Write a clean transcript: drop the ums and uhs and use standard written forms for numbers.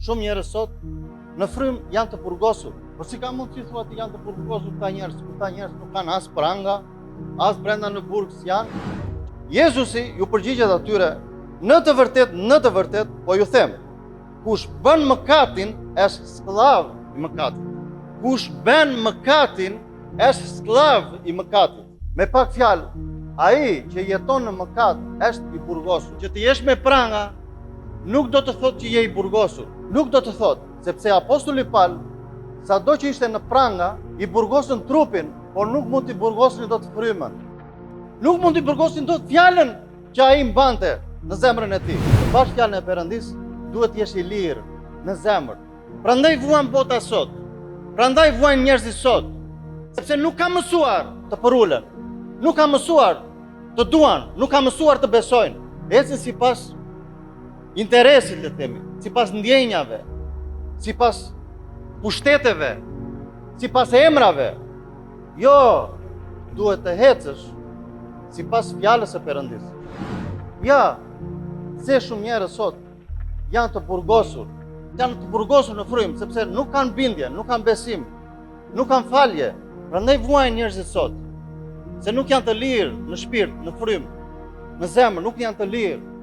Shumë njerëz sot në frym janë të burgosur. Po si ka mundësi thua të janë të burgosur këta njerëz? Këta njerëz nuk kanë as pranga, as brenda në burg s'janë. Jezusi ju përgjigjet atyre, në të vërtet, po ju them, kush bën mëkatin është skllav i mëkatit. Kush bën mëkatin është skllav i mëkatit. Me pak fjalë, ai që jeton në mëkat është i burgosur. Që të jesh me pranga nuk do të thotë që je i burgosur. Nuk do të thotë, sepse apostulli Paul, sado që ishte në pranga, i burgosën trupin, por nuk mund t'i burgosin dot frymën. Nuk mund t'i burgosin dot fjalën që ai mbante në zemrën e tij. Bash fjalën e Perëndis, duhet të jesh i lirë në zemër. Prandaj vuan bota sot. Prandaj vuajnë njerëzit sot, sepse nuk ka mësuar të përulen, nuk ka mësuar të duan, nuk ka mësuar të besojnë. Ecën sipas interesit, le të themi, sipas ndjenjave, sipas pushteteve, sipas emrave. Jo, duhet të ecësh sipas fjalës së Perëndis. Ja, se shumë njerëz sot janë të burgosur në frym, sepse nuk kanë bindje, nuk kanë besim, nuk kanë falje. Prandaj vuajnë njerëzit sot, se nuk janë të lirë në shpirt, në frym, në zemër, nuk janë të lirë.